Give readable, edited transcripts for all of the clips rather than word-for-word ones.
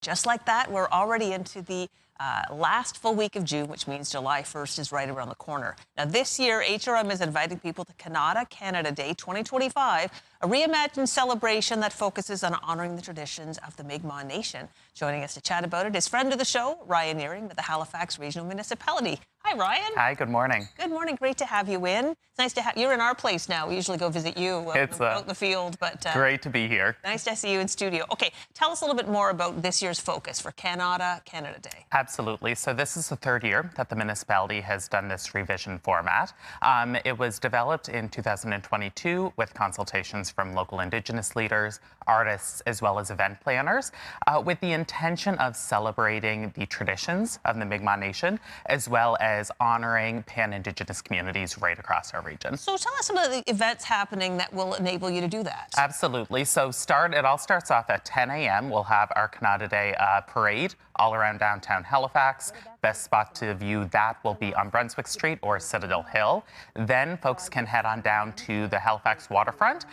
Just like that, we're already into the last full week of June, which means July 1st is right around the corner. Now, this year, HRM is inviting people to KANA'TA Canada Day 2025, a reimagined celebration that focuses on honoring the traditions of the Mi'kmaq Nation. Joining us to chat about it is friend of the show, Ryan Earing, with the Halifax Regional Municipality. Hi, Ryan. Hi, good morning. Good morning. Great to have you in. It's nice to have you're in our place now. We usually go visit you out in the field, but great to be here. Nice to see you in studio. Okay, tell us a little bit more about this year's focus for KANA'TA Canada Day. Absolutely. So this is the third year that the municipality has done this revision format. It was developed in 2022 with consultations from local Indigenous leaders, artists, as well as event planners, with the intention of celebrating the traditions of the Mi'kmaq Nation, as well as honoring pan-Indigenous communities right across our region. So tell us about the events happening that will enable you to do that. Absolutely. So it all starts off at 10 a.m. We'll have our KANA'TA Day parade all around downtown Halifax. Best spot to view that will be on Brunswick Street or Citadel Hill. Then folks can head on down to the Halifax waterfront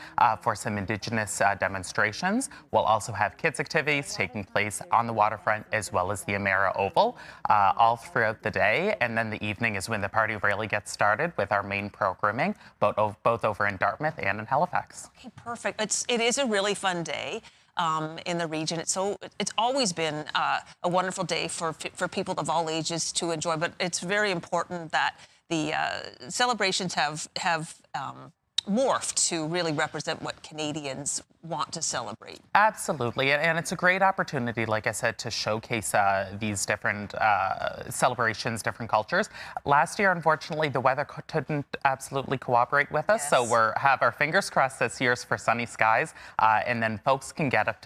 for some Indigenous demonstrations. We'll also have kids activities taking place on the waterfront as well as the Amera Oval all throughout the day. And then the evening is when the party really gets started with our main programming, both over in Dartmouth and in Halifax. Okay, perfect. It is a really fun day. In the region. It's always been a wonderful day for people of all ages to enjoy, but it's very important that the celebrations have morphed to really represent what Canadians want to celebrate. Absolutely, and it's a great opportunity, like I said, to showcase these different celebrations, different cultures. Last year, unfortunately, the weather couldn't absolutely cooperate with us, so have our fingers crossed this year's for sunny skies, and then folks can get out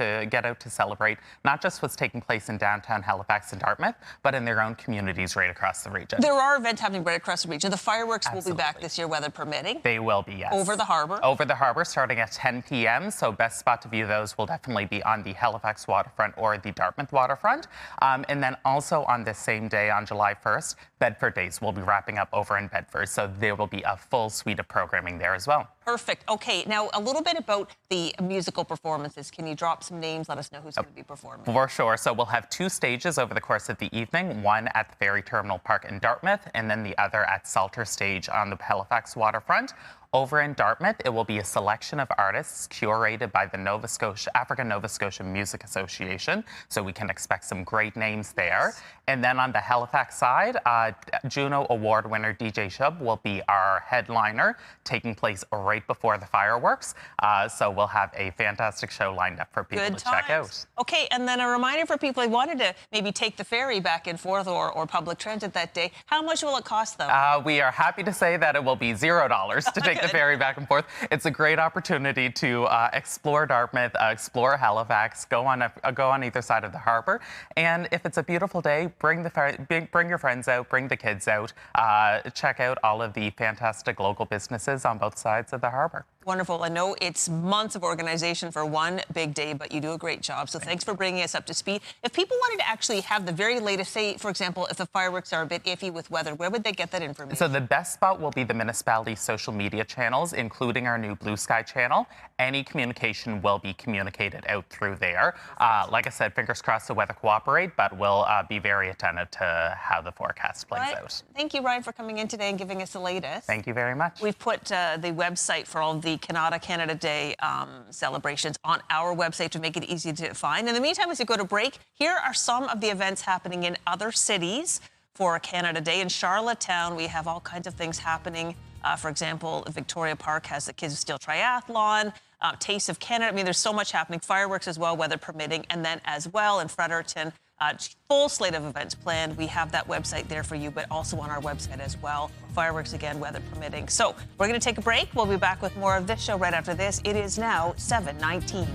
to celebrate not just what's taking place in downtown Halifax and Dartmouth, but in their own communities right across the region. There are events happening right across the region. The fireworks will be back this year, weather permitting. They will be, yes. Over the harbour? Over the harbour, starting at 10 p.m., so best spot to view those will definitely be on the Halifax waterfront or the Dartmouth waterfront. And then also on this same day, on July 1st, Bedford Days will be wrapping up over in Bedford, so there will be a full suite of programming there as well. Perfect. Okay, now a little bit about the musical performances. Can you drop some names? Let us know who's going to be performing. For sure. So we'll have two stages over the course of the evening, one at the Ferry Terminal Park in Dartmouth, and then the other at Salter Stage on the Halifax waterfront. Over in Dartmouth, it will be a selection of artists curated by the African Nova Scotia Music Association, so we can expect some great names there. And then on the Halifax side, Juno Award winner DJ Shub will be our headliner, taking place right before the fireworks. So we'll have a fantastic show lined up for people to check out. Okay, and then a reminder for people who wanted to maybe take the ferry back and forth or public transit that day. How much will it cost them? We are happy to say that it will be $0 to take the ferry back and forth. It's a great opportunity to explore Dartmouth, explore Halifax, go on either side of the harbour. And if it's a beautiful day, bring your friends out, bring the kids out, check out all of the fantastic local businesses on both sides of the harbour. Wonderful. I know it's months of organization for one big day, but you do a great job. So thanks for bringing us up to speed. If people wanted to actually have the very latest, say, for example, if the fireworks are a bit iffy with weather, where would they get that information? So the best spot will be the municipality's social media channels, including our new Blue Sky channel. Any communication will be communicated out through there. Like I said, fingers crossed the weather cooperate, but we'll be very attentive to how the forecast plays out. Thank you, Ryan, for coming in today and giving us the latest. Thank you very much. We've put the website for all the KANA'TA Canada Day celebrations on our website to make it easy to find. In the meantime, as we go to break, here are some of the events happening in other cities for Canada Day. In Charlottetown, we have all kinds of things happening. For example, Victoria Park has the Kids of Steel Triathlon, Taste of Canada. I mean, there's so much happening. Fireworks as well, weather permitting. And then as well in Fredericton, full slate of events planned. We have that website there for you, but also on our website as well. Fireworks again, weather permitting. So we're going to take a break. We'll be back with more of this show right after this. It is now 7:19.